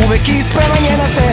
uvek isprava njena se.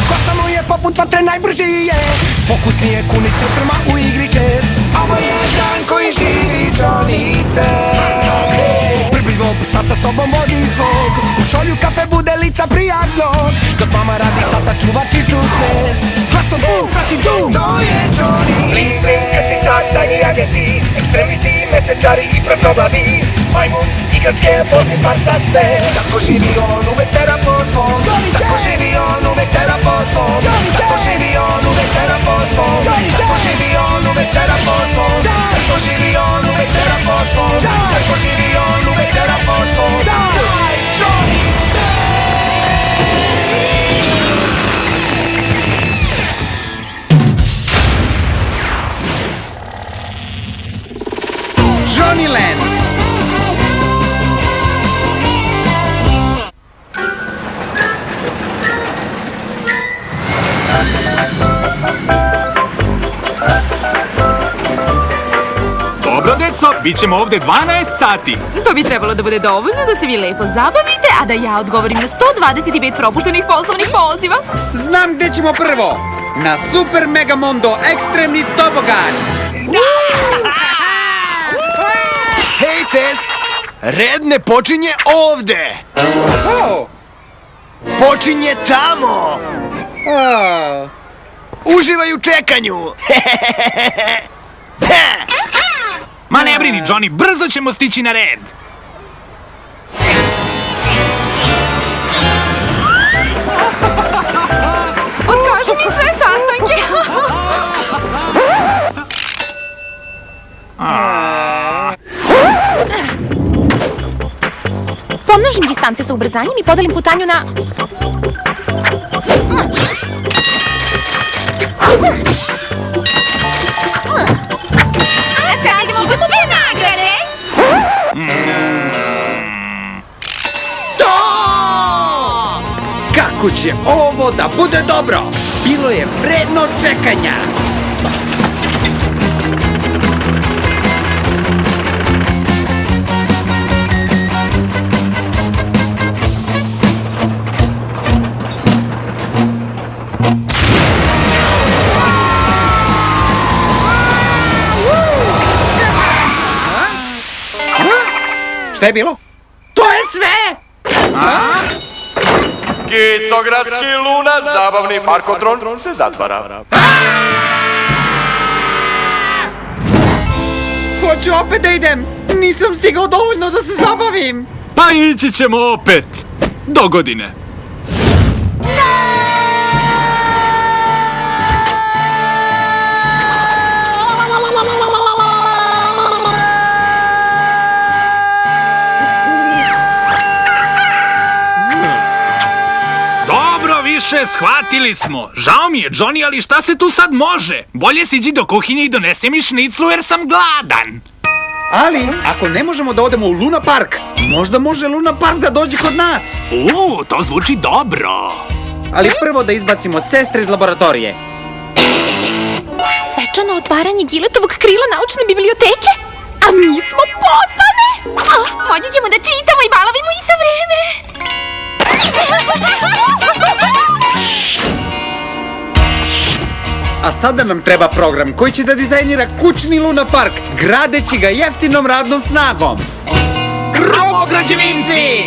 Kosa mu je poput vatre najbrži je. Pokusnije kunice strma u igri čes. Ovo je dan koji živi Johnny Test. Prbljivo psa sa sobom vodi svog. U šolju kafe bude lica prijatnog. Dok mama radi, tata čuva čistu svest. Glasom bum, prati dum, to je Johnny Test. Bling, bling, krsti, tata i agenti. Ekstremisti, mesečari i praznoglavi. Majmun, igračke, pozni par za sve. Tako živi on, uvek tera po svom. Tako živi on, uvek tera po svom. Tako živi on, uvek tera po svom. Tako živi on, uvek tera po svom. Tako živi on, uvek tera po svom. Tako živi on, uvek tera po svom. Taj Johnny Test. Johnnyland. Dobro, deco, bit ćemo ovde 12 sati. To bi trebalo da bude dovoljno da se vi lepo zabavite, a da ja odgovorim na 125 propuštenih poslovnih poziva. Znam gde ćemo prvo. Na Super Megamondo ekstremni tobogan. Hej, Test! Red ne počinje ovde! Oh. Počinje tamo! Oh. Uživaj u čekanju! Ma ne brini, Johnny, brzo ćemo stići na red. Otkaži mi sve sastanke. Pomnožim distance sa ubrzanjem i podelim putanju na... A sad idemo za sve nagrade! Kako će ovo da bude dobro? Bilo je vredno čekanja. Šta je bilo? To je sve! Kicogradski Luna, zabavni parkotron se zatvara. Hoću opet da idem. Nisam stigao dovoljno da se zabavim. Pa ići ćemo opet. Do godine. Shvatili smo. Žao mi je, Johnny, ali šta se tu sad može? Bolje siđi do kuhinje i donesi mi šniclu jer sam gladan. Ali, ako ne možemo da odemo u Luna Park, možda može Luna Park da dođe kod nas. To zvuči dobro. Ali prvo da izbacimo sestre iz laboratorije. Svečano otvaranje Giletovog krila naučne biblioteke? A mi smo pozvane! Moći ćemo da čitamo i balavimo isto vreme. A sada nam treba program koji će da dizajnira kućni Luna Park, gradeći ga jeftinom radnom snagom. Robograđevinci!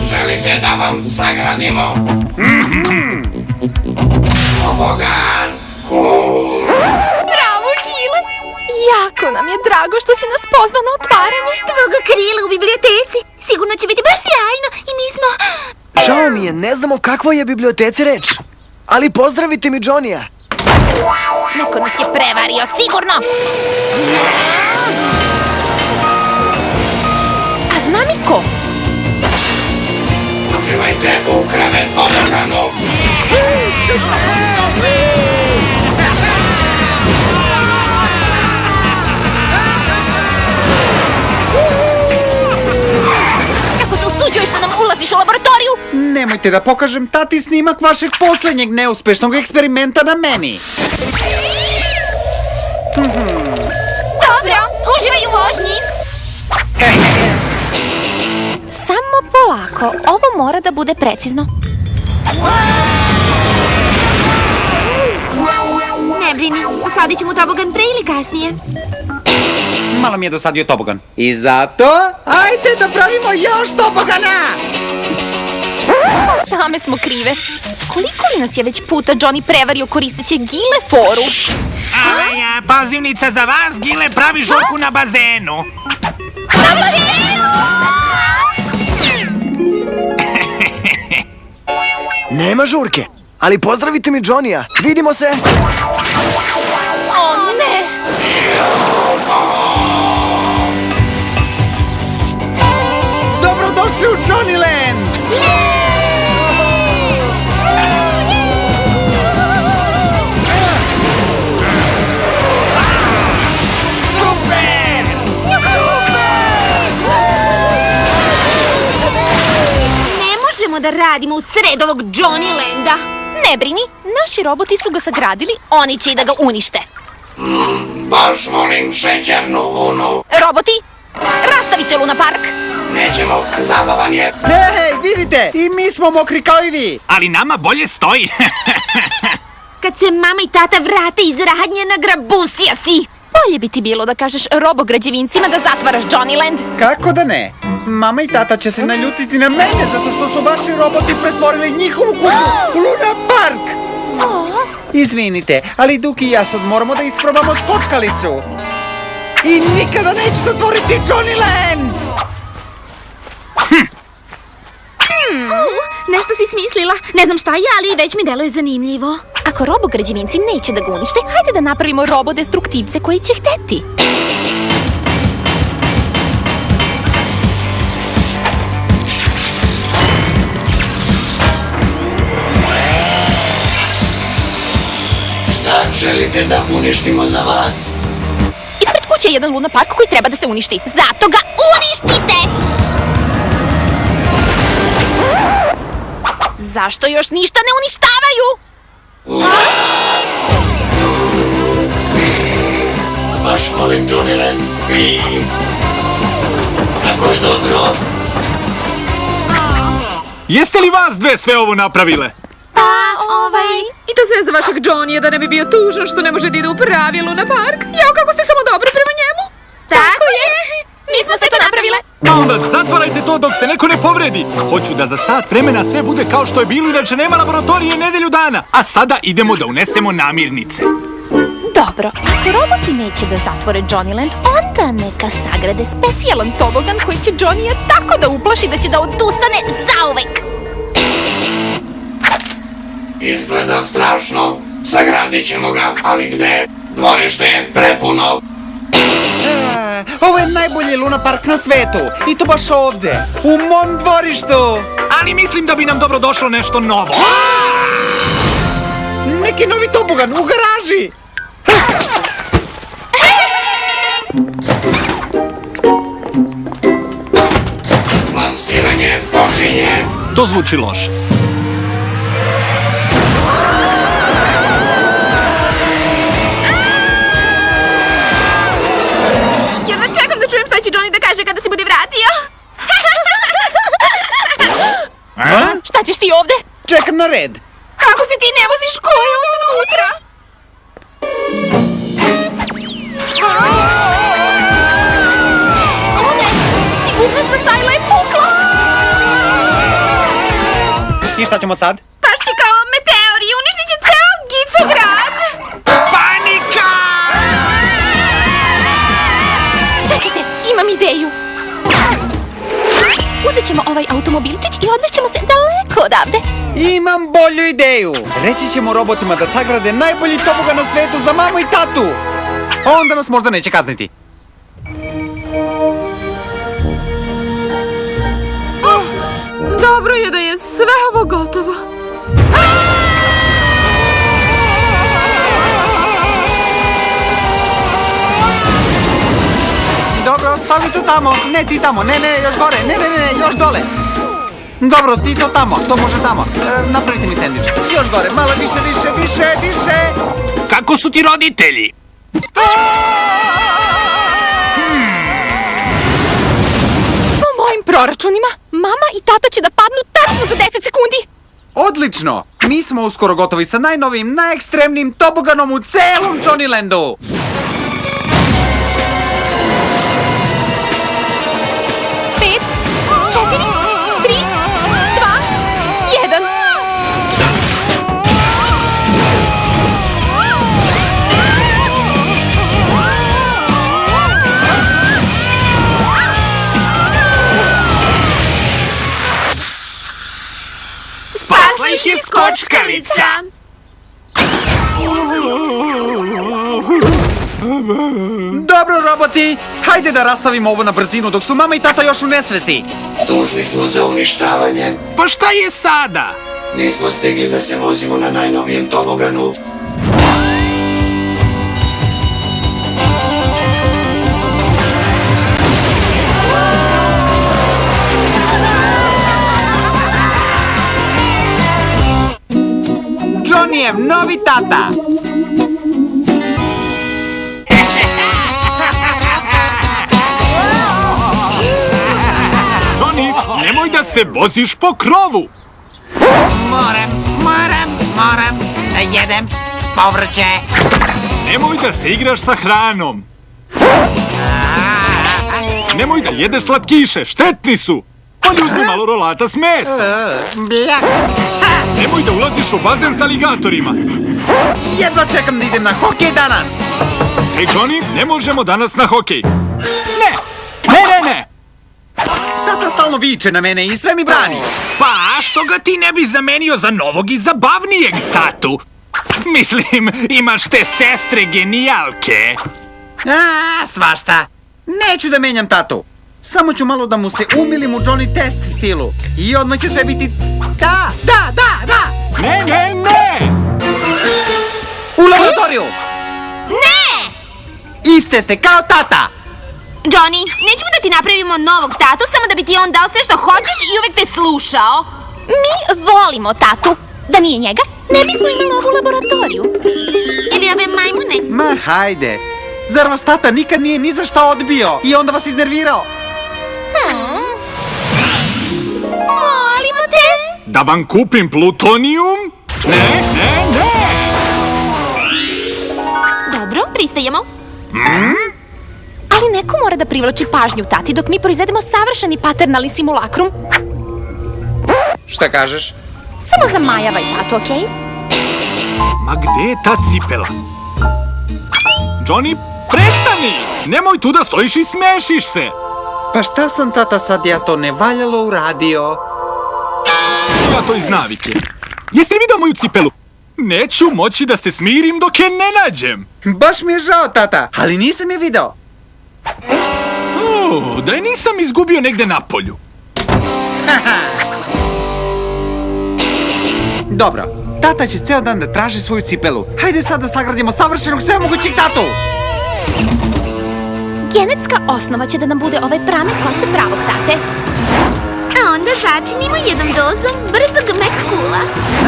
Želite da vam sagradimo? Tobogan, cool! Bravo, Gile! Jako nam je drago što si nas pozvao na otvaranje. Tvoga krila u biblioteci. Sigurno će biti baš sjajno i mi smo... Žao mi je, ne znamo kakvoj je biblioteci reč. Ali pozdravite mi Johnny-a. Neko nas je prevario, sigurno! A znam i ko? Uživajte u krevet Toboganu. Kako se usuđuješ da nam ulaziš u laboratoriju? Nemojte da pokažem tati snimak vašeg poslednjeg neuspešnog eksperimenta na meni. Dobro, uživaj u vožnji. Samo polako, ovo mora da bude precizno. Ne brini, usadit ćemo tobogan pre ili kasnije. Malo mi je dosadio tobogan. I zato, ajde da pravimo još tobogana! Same smo krive. Koliko li nas je već puta Johnny prevario koristeći gile foru? Pozivnica za vas, Gile pravi žurku na bazenu. Nema žurke, ali pozdravite mi Johnny-a. Vidimo se. O ne! Dobrodošli u Johnnyland! Super! Ne možemo da radimo u sred ovog Johnny-landa. Ne brini, naši roboti su ga sagradili, oni će i da ga unište. Baš volim šećernu vunu. Roboti, rastavite Luna Park. Nećemo, zabavan je. Hej, vidite, i mi smo mokri kao i vi. Ali nama bolje stoji. Kad se mama i tata vrate iz radnje, nagrabusija si. Bolje bi ti bilo da kažeš robograđevincima da zatvaraš Johnnyland. Kako da ne? Mama i tata će se naljutiti na mene zato što su vaši roboti pretvorili njihovu kuću u Luna Park. Izvinite, ali Duki i ja sad moramo da isprobamo skočkalicu. I nikada neću zatvoriti Johnnyland! Nešto si smislila. Ne znam šta je, ali već mi deluje zanimljivo. Ako robograđevinci neće da ga unište, hajde da napravimo robodestruktivce koji će hteti. Šta želite da uništimo za vas? Ispred kuće je jedan Luna Park koji treba da se uništi. Zato ga uništite! Zašto još ništa ne uništavaju? Baš volim Johnnyland. Tako je dobro. Jeste li vas dve sve ovo napravile? I to sve za vašeg Johnny-a da ne bi bio tužan što ne može da ide u pravi Luna Park. Jao, kako ste samo dobri prema njemu. Tako je. Mi smo sve to napravile. A onda zatvarajte to dok se neko ne povredi. Hoću da za sat vremena sve bude kao što je bilo, inače nema laboratorije nedelju dana. A sada idemo da unesemo namirnice. Dobro, ako roboti neće da zatvore Johnnyland, onda neka sagrade specijalan tobogan koji će Johnny-a tako da uplaši da će da odustane zauvek. Izgleda strašno. Sagradit ćemo ga, ali gde? Dvorište je prepuno. Ovo je najbolji Luna Park na svetu. I to baš ovde, u mom dvorištu. Ali mislim da bi nam dobro došlo nešto novo. Neki novi tobogan u garaži. Lansiranje počinje. To zvuči loše. Jedva čekam da čujem šta će Johnny da kaže kada se bude vratio. Šta ćeš ti ovde? Čekam na red. Kako se ti ne voziš koju unutra? O ne, sigurnosna sajla je pukla. I šta ćemo sad? Pašći kao meteor i uništit će ceo Gicograd. Panika! Čekajte, imam ideju. Uzet ćemo ovaj automobilčić i odvešćemo se daleko odavde. Imam bolju ideju. Reći ćemo robotima da sagrade najbolji tobogan na svetu za mamu i tatu. Onda nas možda neće kazniti. Dobro je da je sve ovo gotovo. Dobro, stavi to tamo. Ne, ti tamo. Ne, još gore. Ne, još dole. Dobro, ti to tamo. To može tamo. Napravite mi sendvič. Još gore. Malo više. Kako su ti roditelji? proračunima, mama i tata će da padnu tačno za 10 sekundi. Odlično! Mi smo uskoro gotovi sa najnovijim, najekstremnijim toboganom u celom Johnnylandu! Pet, 4, 3, 2, 1. Spasla ih je skočkalica! Dobro, roboti! Hajde da rastavimo ovo na brzinu dok su mama i tata još u nesvesti! Dužni smo za uništavanje. Pa šta je sada? Nismo stigli da se vozimo na najnovijem toboganu. Johnnyjev novi tata! Johnny, nemoj da se voziš po krovu! Moram da jedem povrće. Nemoj da se igraš sa hranom! Nemoj da jedeš slatkiše, štetni su! Ali uzmi malo rolata s mesa! Nemoj da ulaziš u bazen s aligatorima! Jedva čekam da idem na hokej danas! Hej, Johnny, ne možemo danas na hokej! Ne! Tata stalno viče na mene i sve mi brani! Pa, što ga ti ne bi zamenio za novog i zabavnijeg tatu? Mislim, imaš te sestre genijalke! Svašta! Neću da menjam tatu! Samo ću malo da mu se umilim u Johnny Test stilu. I odmah će sve biti... Da! Ne! U laboratoriju! Ne! Iste ste kao tata! Johnny, nećemo da ti napravimo novog tatu samo da bi ti on dao sve što hoćeš i uvek te slušao. Mi volimo tatu. Da nije njega, ne bismo imali ovu laboratoriju. Ili ove majmune. Ma hajde! Zar vas tata nikad nije ni za šta odbio i onda vas iznervirao? Molimo te. Da vam kupim plutonijum? Ne! Dobro, pristajemo. Ali neko mora da privlači pažnju tati dok mi proizvedemo savršeni paternalni simulakrum. Šta kažeš? Samo zamajavaj tatu, okej? Ma gde je ta cipela? Johnny, prestani! Nemoj tu da stojiš i smešiš se! Pa šta sam tata sad ja to nevaljalo uradio? Ja to iz navike. Jesi li vidio moju cipelu? Neću moći da se smirim dok je ne nađem. Baš mi je žao, tata, ali nisam je video. Da je nisam izgubio negde na polju. Dobro, tata će ceo dan da traži svoju cipelu. Hajde sad da sagradimo savršenog svemogućeg tatu! Genetska osnova će da nam bude ovaj pramen kose pravog tate. A onda začinimo jednom dozom brzog Mekula.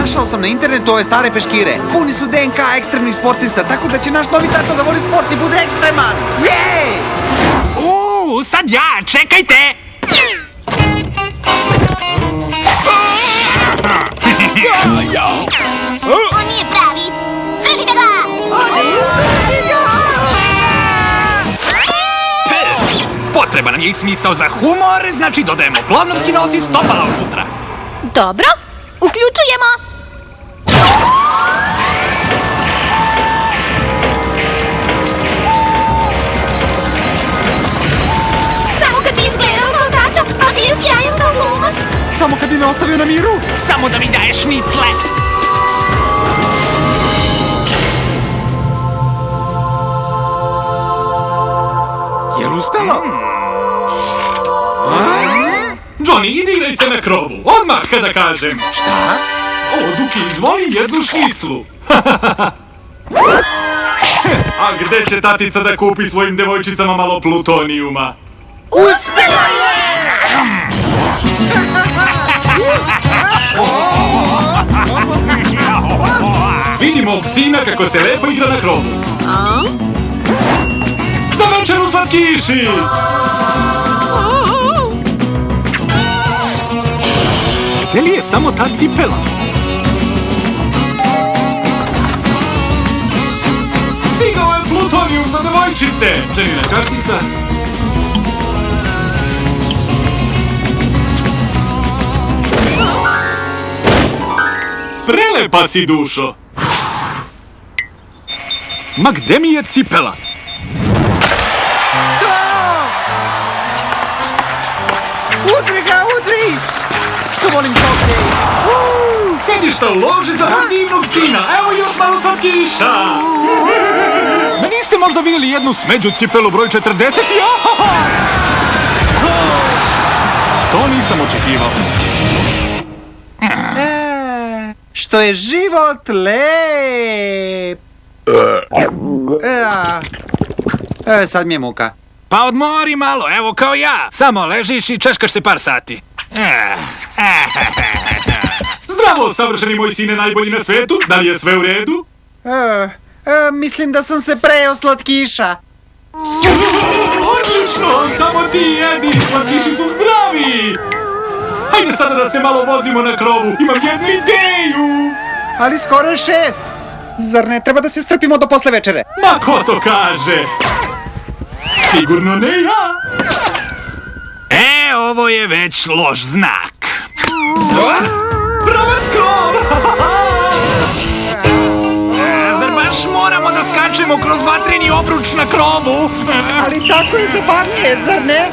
Našao sam na internetu ove stare peškire. Puni su DNK ekstremnih sportista, tako da će naš novi tata da voli sport i bude ekstreman. Jej! Sad ja, čekajte! On nije pravi. Držite ga! Potreba nam je i smisao za humor, znači dodajemo klovnovski nos i stopala unutra. Dobro, uključujemo. Samo kad bi izgledao kao tato, a bio sjajan kao glumac. Samo kad bi me ostavio na miru. Samo da mi daješ šnicle. Jel uspelo? Johnny, idi igraj se na krovu, odmah kada kažem. Šta? O, Duki, izvoli jednu šniclu. A gde će tatica da kupi svojim devojčicama malo plutonijuma? Uspelo je! Vidimo ovog sina kako se lepo igra na krovu. Za večeru slatkiši! Gde li je samo ta cipela? Stigao je plutonijum za devojčice! Ženina kartica. Prelepa si, dušo! Ma gde mi je cipela? Udri ga, udri! Što volim koke? Sedišta u loži za divnog sina! Evo još malo slatkiša! Da niste možda vidjeli jednu smeđu cipelu broj 40? To nisam očekivao. Što je život lep! Sad mi je muka. Pa odmori malo, evo kao ja. Samo ležiš i češkaš se par sati. Zdravo, savršeni moj sine, najbolji na svetu. Da li je sve u redu? Mislim da sam se prejeo slatkiša. Odlično, samo ti jedi, slatkiši su zdravi. Hajde sada da se malo vozimo na krovu, imam jednu ideju. Ali skoro je 6. Zar ne treba da se strpimo do posle večere? Ma ko to kaže? Sigurno ne ja. Ovo je već loš znak. Pravac krov! Zar baš moramo da skačemo kroz vatreni obruč na krovu? Ali tako je zabavnije, zar ne?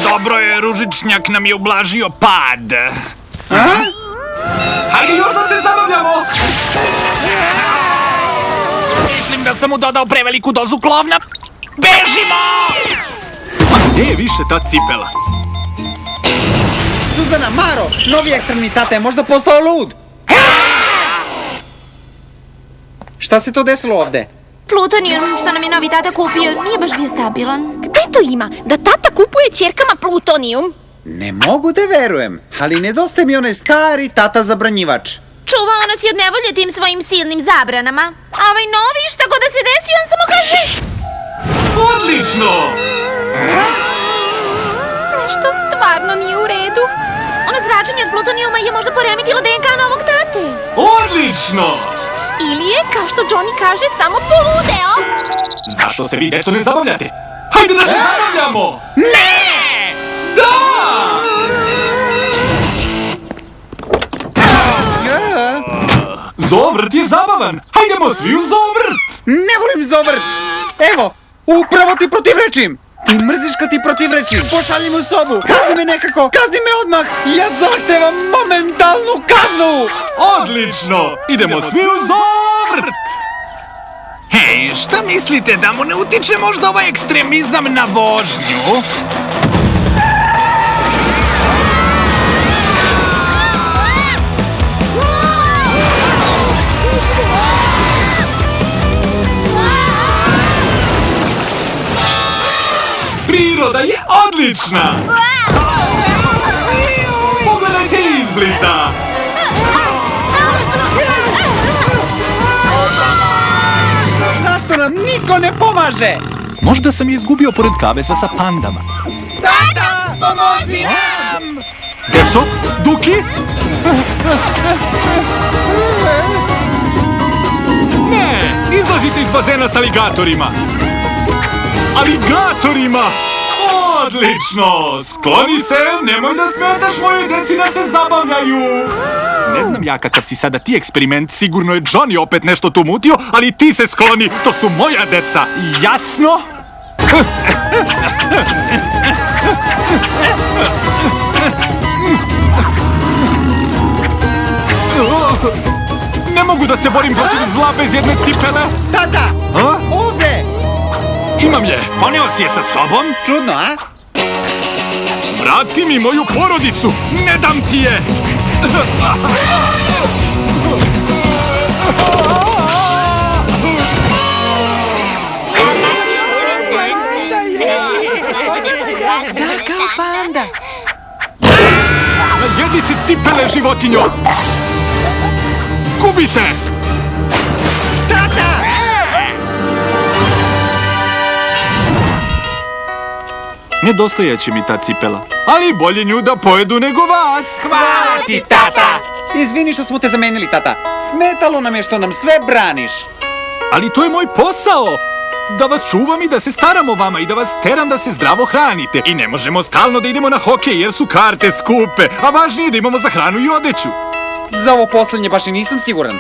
Dobro je, ružičnjak nam je ublažio pad. Hajde još da se zabavljamo! Mislim da sam mu dodao preveliku dozu klovna. Bežimo! Ma gdje je više ta cipela? Suzana, Maro, novi ekstremitate je možda postao lud. Šta se to desilo ovde? Plutonijum što nam je novi tata kupio nije baš bio stabilan. Gde to ima? Da tata kupuje ćerkama plutonijum? Ne mogu da verujem, ali nedostaje mi onaj stari tata zabranjivač. Čuvao nas je od nevolje tim svojim silnim zabranama. A ovaj novi, šta god da se desi, on samo kaže... Odlično! Nešto stvarno nije u redu. Ono zračenje od plutonijuma je možda poremetilo DNK novog tate. Odlično! Ili je, kao što Johnny kaže, samo poludeo. Zašto se vi, deco, ne zabavljate? Hajde da se zabavljamo! Ne! Da! Zovrt je zabavan! Hajdemo svi u zovrt! Ne volim zovrt! Evo, upravo ti protivrečim! Ti mrziš kad ti protivrečim! Pošalji mu sobu! Kazni me nekako! Kazni me odmah! Ja zahtevam momentalnu kaznu! Odlično! Idemo svi u zovrt! Hej, šta mislite, da mu ne utiče možda ovaj ekstremizam na vožnju? Priroda je odlična! Pogledajte izbliza! Zašto nam niko ne pomaže? Možda sam izgubio pored kaveza sa pandama. Tata, pomozi nam! Deco, Duki? Ne, izlazite iz bazena s aligatorima. Aligatorima! Odlično! Skloni se, nemoj da smetaš mojoj deci da se zabavljaju! Ne znam ja kakav si sada ti eksperiment, sigurno je Johnny opet nešto tu mutio, ali ti se skloni, to su moja deca, jasno? Ne mogu da se borim protiv zla bez jedne cipele. Tata! Ovde! Imam je, poneo si je sa sobom? Čudno, a? Vrati mi moju porodicu, ne dam ti je! Da, kao panda! Jedi si cipele, životinjo! Gubi se! Tata! Nedostajaće mi ta cipela. Ali bolje nju da pojedu nego vas. Hvala ti, tata! Izvini što smo te zamenili, tata. Smetalo nam je što nam sve braniš. Ali to je moj posao. Da vas čuvam i da se staram o vama i da vas teram da se zdravo hranite. I ne možemo stalno da idemo na hokej jer su karte skupe. A važnije je da imamo za hranu i odeću. Za ovo poslednje baš i nisam siguran.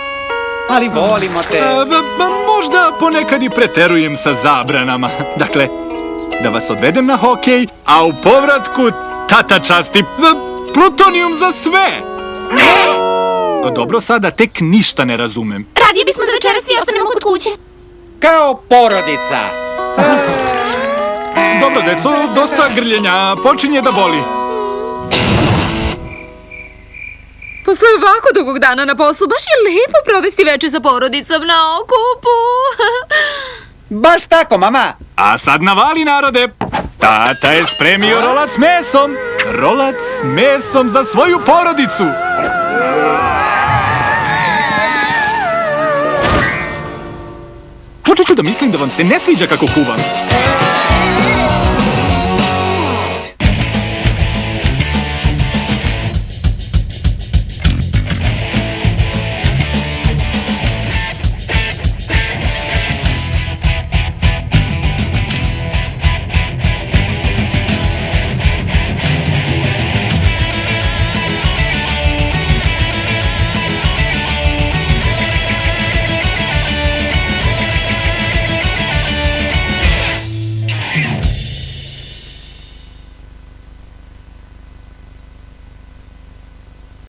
Ali volimo te. Možda ponekad i preterujem sa zabranama. Dakle, da vas odvedem na hokej, a u povratku tata časti plutonijum za sve. Dobro, sada tek ništa ne razumem. Radije bismo da večeras svi ostanemo kod kuće. Kao porodica. Dobro, deco, dosta grljenja, počinje da boli. Posle ovako dugog dana na poslu, baš je lepo provesti veče sa porodicom na okupu. Baš tako, mama. A sad navali, narode. Tata je spremio rolac s mesom. Rolac s mesom za svoju porodicu. Počet ću da mislim da vam se ne sviđa kako kuvam.